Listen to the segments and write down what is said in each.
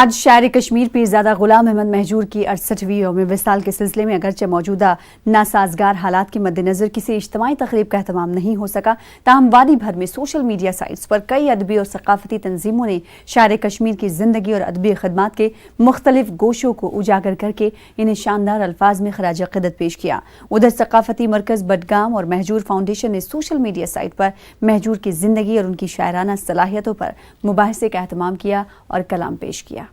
आज शायर कश्मीर पीरजादा गुलाम अहमद महजूर की 68वीं यौम विसाल के सिलसिले में अगरचे मौजूदा नासाजगार हालात के मद्देनजर किसी इज्तिमाई तकरीब का एहतमाम नहीं हो सका, ताहम वादी भर में सोशल मीडिया साइट्स पर कई अदबी और सकाफती तंजीमों ने शायर कश्मीर की जिंदगी और अदबी खदमात के मुख्तलिफ गोशों को उजागर करके इन्हें शानदार अल्फाज में खराज अक़ीदत पेश किया। उधर सकाफती मरकज़ बडगाम और महजूर फाउंडेशन ने सोशल मीडिया साइट पर महजूर की जिंदगी और उनकी शायराना सलाहियतों पर मुबाहिसे का एहतमाम किया और कलाम पेश किया।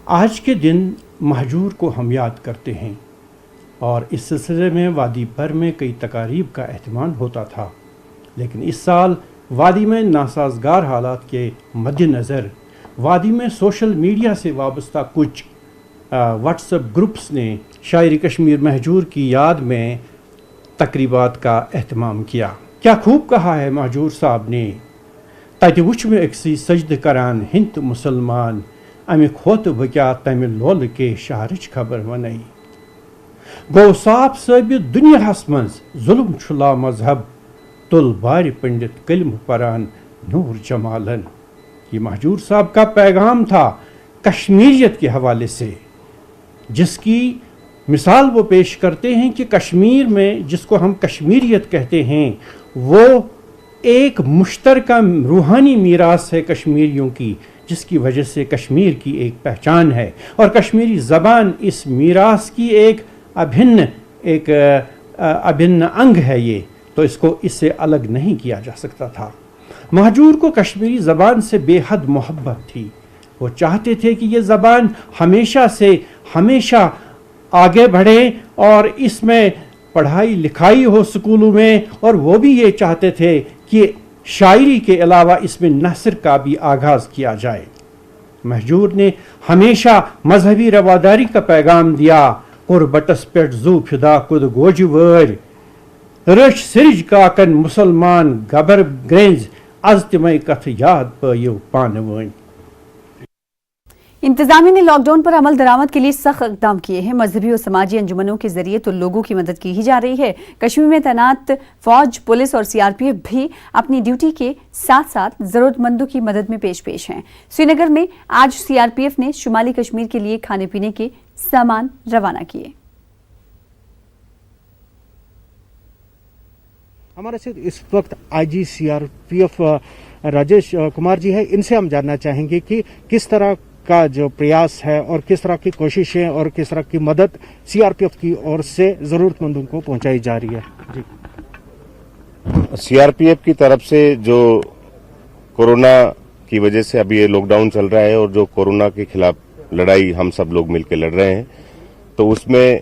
आज के दिन महजूर को हम याद करते हैं और इस सिलसिले में वादी भर में कई तकारीब का एहतमाम होता था, लेकिन इस साल वादी में नासाजगार हालात के मद्देनज़र वादी में सोशल मीडिया से वाबस्ता कुछ व्हाट्सएप ग्रुप्स ने शायर कश्मीर महजूर की याद में तकरीबात का एहतमाम किया। क्या खूब कहा है महजूर साहब ने, तत वुच में अक्सी सजद करान हिंद मुसलमान अमे खोत बक्या तम लोल के शहरच खबर वनई। गो साफ साबित दुनियाहस मज जुल्म छुला मजहब तुल बार पंडित कलम परान नूर जमालन। ये महजूर साहब का पैगाम था कश्मीरियत के हवाले से, जिसकी मिसाल वो पेश करते हैं कि कश्मीर में जिसको हम कश्मीरियत कहते हैं वो एक मुश्तरका रूहानी मीरास है कश्मीरियों की, जिसकी वजह से कश्मीर की एक पहचान है और कश्मीरी ज़बान इस मीरास की एक अभिन्न अंग है। ये तो इसको इससे अलग नहीं किया जा सकता था। महजूर को कश्मीरी ज़बान से बेहद मोहब्बत थी। वो चाहते थे कि ये ज़बान हमेशा से हमेशा आगे बढ़े और इसमें पढ़ाई लिखाई हो स्कूलों में, और वो भी ये चाहते थे कि शायरी के अलावा इसमें नस्र का भी आगाज़ किया जाए। महजूर ने हमेशा मजहबी रवादारी का पैगाम दिया। कुर्बटस पेट जू फिदा कुद गोजवर रश सिरज काकन मुसलमान गबर ग्रेंज अज तिमय कथ याद पयो पानवन। इंतजामिया ने लॉकडाउन पर अमल दरामद के लिए सख्त इक़दाम किए हैं। मजहबी और समाजी अंजुमनों के जरिए तो लोगों की मदद की ही जा रही है। कश्मीर में तैनात फौज, पुलिस और सीआरपीएफ भी अपनी ड्यूटी के साथ साथ जरूरतमंदों की मदद में पेश हैं। श्रीनगर में आज सीआरपीएफ ने शुमाली कश्मीर के लिए खाने पीने के सामान रवाना किए। हमारे साथ इस वक्त आईजी सीआरपीएफ राजेश कुमार जी है। इनसे हम जानना चाहेंगे कि किस तरह का जो प्रयास है और किस तरह की कोशिशें और किस तरह की मदद सीआरपीएफ की ओर से जरूरतमंदों को पहुंचाई जा रही है। जी, सीआरपीएफ की तरफ से जो कोरोना की वजह से अभी ये लॉकडाउन चल रहा है और जो कोरोना के खिलाफ लड़ाई हम सब लोग मिलकर लड़ रहे हैं, तो उसमें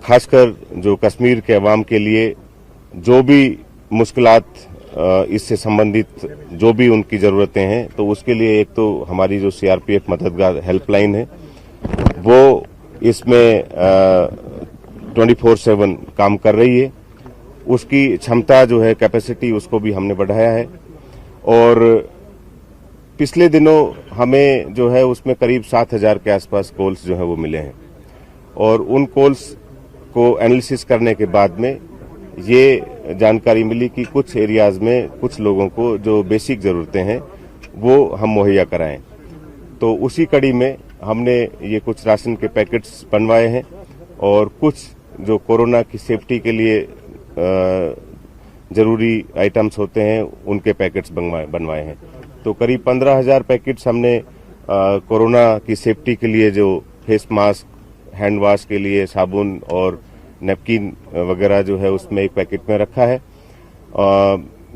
खासकर जो कश्मीर के अवाम के लिए जो भी मुश्किलात इससे संबंधित जो भी उनकी ज़रूरतें हैं, तो उसके लिए एक तो हमारी जो सीआरपीएफ मददगार हेल्पलाइन है वो इसमें 24/7 काम कर रही है। उसकी क्षमता जो है, कैपेसिटी, उसको भी हमने बढ़ाया है। और पिछले दिनों हमें जो है उसमें करीब 7,000 के आसपास कॉल्स जो है वो मिले हैं, और उन कॉल्स को एनालिसिस करने के बाद में ये जानकारी मिली कि कुछ एरियाज में कुछ लोगों को जो बेसिक ज़रूरतें हैं वो हम मुहैया कराएं। तो उसी कड़ी में हमने ये कुछ राशन के पैकेट्स बनवाए हैं और कुछ जो कोरोना की सेफ्टी के लिए ज़रूरी आइटम्स होते हैं उनके पैकेट्स बनवाए हैं। तो करीब 15,000 पैकेट्स हमने कोरोना की सेफ्टी के लिए, जो फेस मास्क, हैंड वॉश के लिए साबुन और नैपकिन वगैरह जो है उसमें एक पैकेट में रखा है।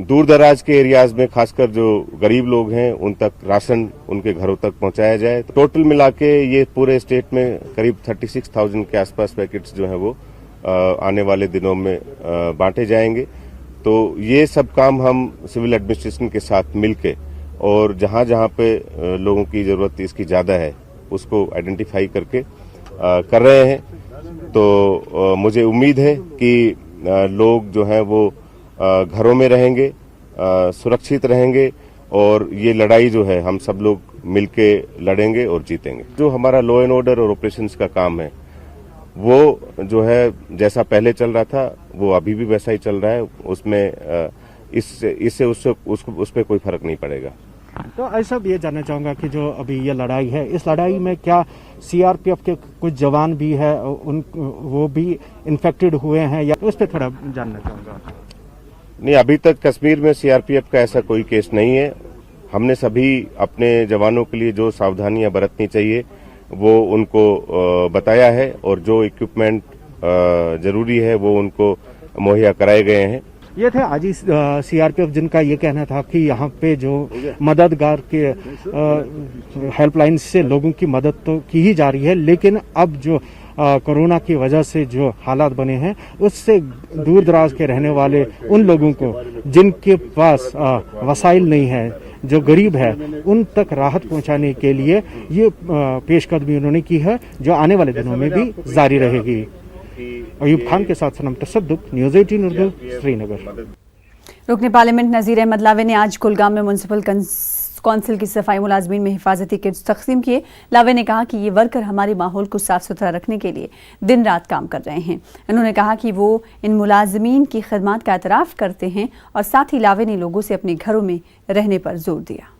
दूर दराज के एरियाज में खासकर जो गरीब लोग हैं उन तक राशन उनके घरों तक पहुंचाया जाए। तो टोटल मिला के ये पूरे स्टेट में करीब 36,000 के आसपास पैकेट्स जो है वो आने वाले दिनों में बांटे जाएंगे। तो ये सब काम हम सिविल एडमिनिस्ट्रेशन के साथ मिलके और जहां जहां पे लोगों की जरूरत इसकी ज्यादा है उसको आइडेंटिफाई करके कर रहे हैं। तो मुझे उम्मीद है कि लोग जो हैं वो घरों में रहेंगे, सुरक्षित रहेंगे, और ये लड़ाई जो है हम सब लोग मिलके लड़ेंगे और जीतेंगे। जो हमारा लॉ एंड ऑर्डर और ऑपरेशंस का काम है वो जो है जैसा पहले चल रहा था वो अभी भी वैसा ही चल रहा है। उसमें इससे उस पर कोई फर्क नहीं पड़ेगा। तो ऐसा भी ये जानना चाहूँगा कि जो अभी ये लड़ाई है, इस लड़ाई में क्या सीआरपीएफ के कुछ जवान भी है, वो भी इन्फेक्टेड हुए हैं, या उस पर थोड़ा जानना चाहूँगा। नहीं, अभी तक कश्मीर में सीआरपीएफ का ऐसा कोई केस नहीं है। हमने सभी अपने जवानों के लिए जो सावधानियां बरतनी चाहिए वो उनको बताया है, और जो इक्विपमेंट जरूरी है वो उनको मुहैया कराए गए हैं। ये थे आज ही सीआरपीएफ जिनका ये कहना था कि यहाँ पे जो मददगार के हेल्पलाइन से लोगों की मदद तो की ही जा रही है, लेकिन अब जो कोरोना की वजह से जो हालात बने हैं उससे दूर दराज के रहने वाले उन लोगों को जिनके पास वसाइल नहीं है, जो गरीब है, उन तक राहत पहुंचाने के लिए ये पेशकदमी उन्होंने की है, जो आने वाले दिनों में भी जारी रहेगी। अयूब खान के साथ सनम तसद्दुक, न्यूज़ 18 उर्दू, श्रीनगर। रुकने पार्लियामेंट नज़ीर अहमद लावे ने आज कुलगाम में म्युनिसिपल कौंसिल की सफाई मुलाजमीन में हिफाजती किट्स तकसीम किए। लावे ने कहा कि ये वर्कर हमारे माहौल को साफ सुथरा रखने के लिए दिन रात काम कर रहे हैं। उन्होंने कहा कि वो इन मुलाजमीन की खिदमत का एतराफ़ करते हैं, और साथ ही लावे ने लोगों से अपने घरों में रहने पर जोर दिया।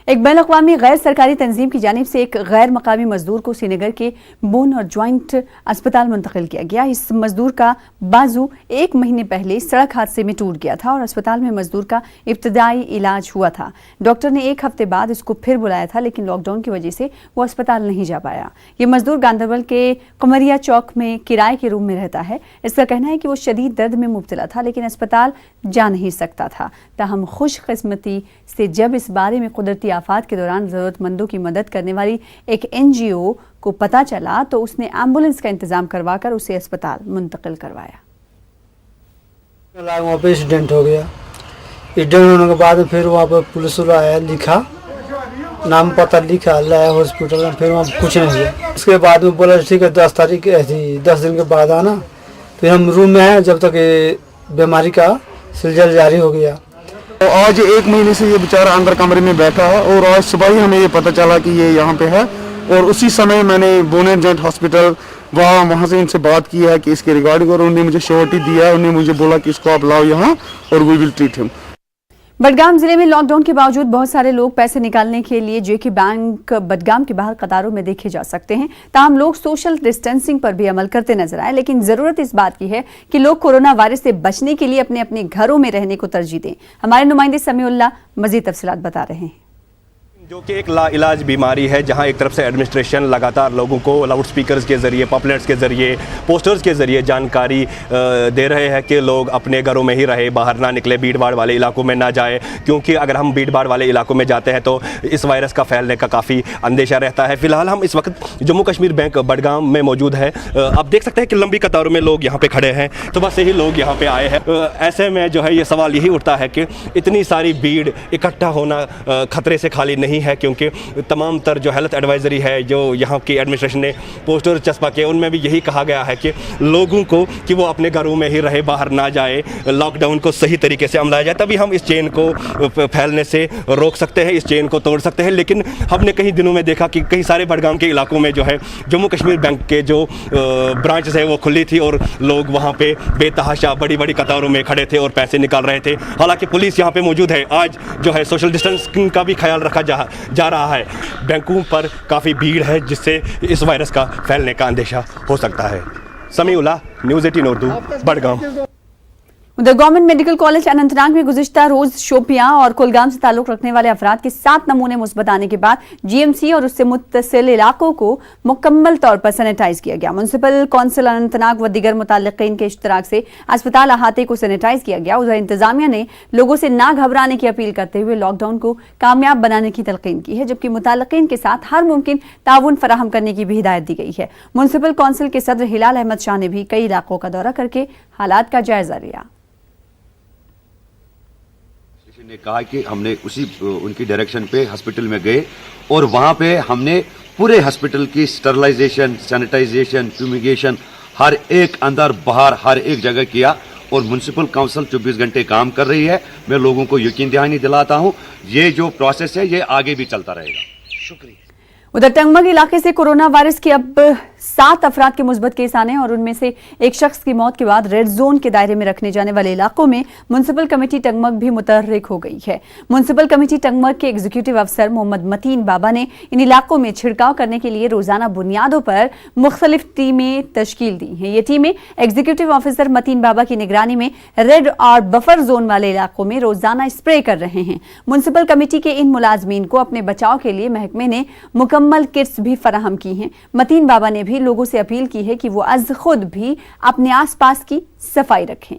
एक बैनुल-अक़वामी गैर सरकारी तंजीम की जानिब से एक गैर मकामी मजदूर को श्रीनगर के बोन और ज्वाइंट अस्पताल मुंतकिल किया गया। इस मजदूर का बाजू 1 महीने पहले सड़क हादसे में टूट गया था और अस्पताल में मजदूर का इब्तदाई इलाज हुआ था। डॉक्टर ने 1 हफ्ते बाद इसको फिर बुलाया था, लेकिन लॉकडाउन की वजह से वो अस्पताल नहीं जा पाया। ये मजदूर गांधरबल के कमरिया चौक में किराए के रूम में रहता है। इसका कहना है कि वो शदीद दर्द में मुब्तला था, लेकिन अस्पताल जा नहीं सकता था। ताहम खुशकिस्मती से जब इस बारे में कुदरती आफात के दौरान जरूरतमंदों की मदद करने वाली एक एनजीओ को पता चला तो उसने एम्बुलेंस का इंतजाम करवाकर उसे अस्पताल मुंतकिल करवाया। वहाँ पे एक्सीडेंट हो गया। एक्सीडेंट होने के बाद फिर वहाँ पे पुलिस वाला आया, लिखा नाम पता लिखा, लाया हॉस्पिटल में, फिर वहाँ कुछ नहीं हुआ। उसके बाद में बोला ठीक है 10 तारीख ऐसी 10 दिन के बाद आना। फिर हम रूम में हैं जब तक ये बीमारी का सिलसिला जारी हो गया। तो आज 1 महीने से ये बेचारा अंदर कमरे में बैठा है, और आज सुबह ही हमें ये पता चला कि ये यहाँ पे है, और उसी समय मैंने बोन जॉइंट हॉस्पिटल वहाँ से इनसे बात की है कि इसके रिगार्डिंग, और उन्होंने मुझे श्योरिटी दिया है। उन्होंने मुझे बोला कि इसको आप लाओ यहाँ और we will treat him. Budgam जिले में लॉकडाउन के बावजूद बहुत सारे लोग पैसे निकालने के लिए जेके बैंक बडगाम के बाहर कतारों में देखे जा सकते हैं। ताहम लोग सोशल डिस्टेंसिंग पर भी अमल करते नजर आए, लेकिन जरूरत इस बात की है कि लोग कोरोना वायरस से बचने के लिए अपने अपने घरों में रहने को तरजीह दें। हमारे नुमाइंदे समीउल्लाह मजीद तफसीलात बता रहे हैं। जो कि एक लाइलाज बीमारी है, जहां एक तरफ से एडमिनिस्ट्रेशन लगातार लोगों को लाउड स्पीकर्स के ज़रिए, पॉपलेट्स के ज़रिए, पोस्टर्स के ज़रिए जानकारी दे रहे हैं कि लोग अपने घरों में ही रहे, बाहर ना निकले, भीड़ भाड़ वाले इलाकों में ना जाए, क्योंकि अगर हम भीड़ भाड़ वाले इलाकों में जाते हैं तो इस वायरस का फैलने का काफ़ी अंदेशा रहता है। फ़िलहाल हम इस वक्त जम्मू कश्मीर बैंक बडगाम में मौजूद है। आप देख सकते हैं कि लंबी कतारों में लोग यहाँ पर खड़े हैं, सुबह से ही लोग यहाँ पर आए हैं। ऐसे में जो है ये सवाल यही उठता है कि इतनी सारी भीड़ इकट्ठा होना खतरे से खाली नहीं है, क्योंकि तमाम तर जो हेल्थ एडवाइजरी है, जो यहाँ की एडमिनिस्ट्रेशन ने पोस्टर चस्पा के, उनमें भी यही कहा गया है कि लोगों को कि वो अपने घरों में ही रहे, बाहर ना जाए, लॉकडाउन को सही तरीके से अमलाया जाए, तभी हम इस चेन को फैलने से रोक सकते हैं, इस चेन को तोड़ सकते हैं। लेकिन हमने कई दिनों में देखा कि कई सारे बडगाम के इलाकों में जो है जम्मू कश्मीर बैंक के जो ब्रांचेस है वो खुली थी, और लोग वहाँ पे बेतहाशा बड़ी बड़ी कतारों में खड़े थे और पैसे निकाल रहे थे। हालांकि पुलिस यहाँ पे मौजूद है। आज जो है सोशल डिस्टेंसिंग का भी ख्याल रखा जा रहा है। बैंकों पर काफ़ी भीड़ है, जिससे इस वायरस का फैलने का अंदेशा हो सकता है। समीउल्लाह, न्यूज़ 18 उर्दू, बडगाम। उधर गवर्नमेंट मेडिकल कॉलेज अनंतनाग में गुज़िश्ता रोज शोपियां और कुलगाम से ताल्लुक रखने वाले अफराद के 7 नमूने मुस्बत आने के बाद जीएमसी और उससे मुत्तसिल इलाकों को मुकम्मल तौर पर सैनिटाइज किया गया। म्युनिसिपल कौंसिल अनंतनाग व दीगर मुताल्लिकीन के इश्तराक से अस्पताल अहाते को सैनिटाइज किया गया। उधर इंतजामिया ने लोगों से ना घबराने की अपील करते हुए लॉकडाउन को कामयाब बनाने की तलकीन की है, जबकि मुताल्लिकीन के साथ हर मुमकिन ताउन फराहम करने की भी हिदायत दी गई है। म्युनिसिपल कौंसिल के सदर हिलाल अहमद शाह ने भी कई इलाकों का दौरा करके हालात का जायजा लिया। ने कहा कि हमने उनकी डायरेक्शन पे हॉस्पिटल में गए, और वहां पे हमने पूरे हॉस्पिटल की स्टरलाइजेशन, सैनिटाइजेशन, फ्यूमिगेशन हर एक अंदर बाहर हर एक जगह किया, और म्युनिसिपल काउंसिल 24 घंटे काम कर रही है। मैं लोगों को यकीन दहानी दिलाता हूं, ये जो प्रोसेस है ये आगे भी चलता रहेगा। शुक्रिया। उधर टंगमग इलाके से कोरोना वायरस की अब 7 अफराद के मुस्बत केस आने और उनमें से एक शख्स की मौत के बाद रेड जोन के दायरे में रखने जाने वाले इलाकों में म्युनिसिपल कमेटी टंगमक भी मुतहर्रिक हो गई है। म्युनिसिपल कमेटी टंगमक के एग्जीक्यूटिव अफसर मोहम्मद मतीन बाबा ने इन इलाकों में छिड़काव करने के लिए रोजाना बुनियादों पर मुख्तलिफ टीमें तश्कील दी हैं। ये टीमें एग्जीक्यूटिव ऑफिसर मतीन बाबा की निगरानी में रेड और बफर जोन वाले इलाकों में रोजाना स्प्रे कर रहे हैं। म्युनिसिपल कमेटी के इन मुलाजमीन को अपने बचाव के लिए महकमे ने मुकम्मल किट्स भी फराहम की हैं। मतीन बाबा ने भी लोगों से अपील की है कि वो अज खुद भी अपने आसपास की सफाई रखें।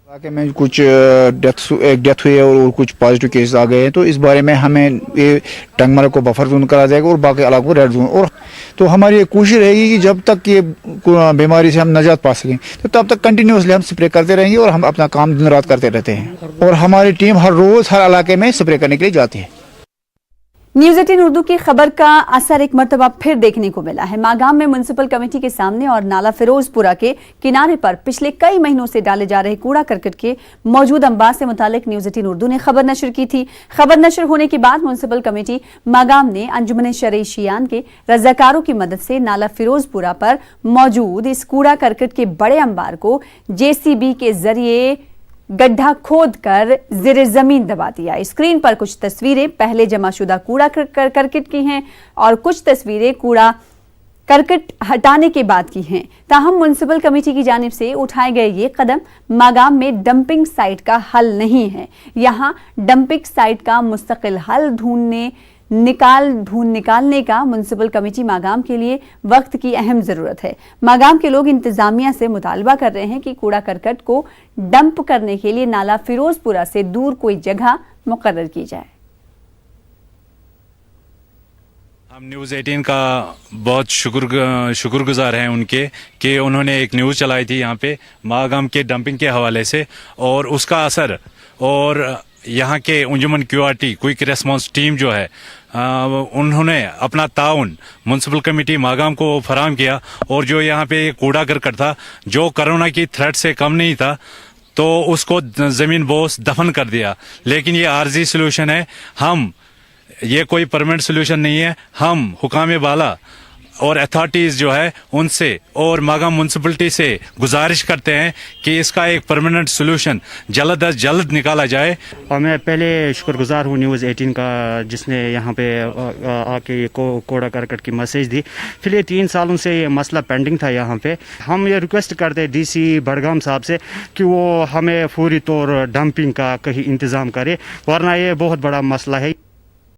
इलाके में कुछ डेथ हुई है और कुछ पॉजिटिव केस आ गए हैं, तो इस बारे में हमें ये टंगमर को बफर जोन करा जाएगा और बाकी इलाकों को रेड जोन। और तो हमारी कोशिश रहेगी कि जब तक ये बीमारी से हम निजात पा सकें तो तब तक कंटिन्यूसली हम स्प्रे करते रहेंगे और हम अपना काम दिन रात करते रहते हैं। और हमारी टीम हर रोज हर इलाके में स्प्रे करने के लिए जाती है। न्यूज़ 18 उर्दू की खबर का असर एक मरतबा फिर देखने को मिला है। मागाम में म्युनिसिपल कमेटी के सामने और नाला फिरोजपुरा के किनारे पर पिछले कई महीनों से डाले जा रहे कूड़ा करकट के मौजूद अंबार से मुतालिक न्यूज़ 18 उर्दू ने खबर नशर की थी। खबर नशर होने के बाद म्युनिसिपल कमेटी मागाम ने अंजुमन शरई शियान के रजाकारों की मदद से नाला फिरोजपुरा पर मौजूद इस कूड़ा करकट के बड़े अंबार को JCB के जरिए गड्ढा खोद कर ज़ेरे जमीन दबा दिया। स्क्रीन पर कुछ तस्वीरें पहले जमाशुदा कूड़ा करकट की हैं और कुछ तस्वीरें कूड़ा करकट हटाने के बाद की हैं। ताहम म्युनिसिपल कमेटी की जानिब से उठाए गए ये कदम मागाम में डंपिंग साइट का हल नहीं है। यहाँ डंपिंग साइट का मुस्तकिल हल ढूंढ निकालने का म्युनिसिपल कमेटी मागाम के लिए वक्त की अहम जरूरत है। मागाम के लोग इंतजामिया से मुतालबा कर रहे हैं कि कूड़ा करकट को डंप करने के लिए नाला फिरोजपुरा से दूर कोई जगह मुकर्रर की जाए। हम न्यूज़ 18 का बहुत शुक्रगुजार हैं उनके कि उन्होंने एक न्यूज़ चलाई थी यहाँ पे मागाम के डंपिंग के हवाले से, और उसका असर और यहाँ के अंजुमन QRT क्विक रेस्पॉन्स टीम जो है उन्होंने अपना ताउन म्युनिसिपल कमेटी मागाम को फराहम किया। और जो यहाँ पे कूड़ा करकट था जो कोरोना की थ्रेट से कम नहीं था तो उसको ज़मीन बोस दफन कर दिया। लेकिन ये आर्जी सोल्यूशन है, ये कोई परमानेंट सोल्यूशन नहीं है। हम हुकाम बाला और अथॉरिटीज़ जो है उनसे और मागाम म्युनिसिपलिटी से गुजारिश करते हैं कि इसका एक परमानेंट सोल्यूशन जल्द अज जल्द निकाला जाए। और मैं पहले शुक्रगुजार हूँ न्यूज़ 18 का जिसने यहाँ पे आके कूड़ा करकट की मैसेज दी। फिर ये 3 सालों से ये मसला पेंडिंग था यहाँ पे। हम ये रिक्वेस्ट करते हैं DC बड़गाम साहब से कि वो हमें फौरी तौर डंपिंग का कहीं इंतज़ाम करे, वरना ये बहुत बड़ा मसला है।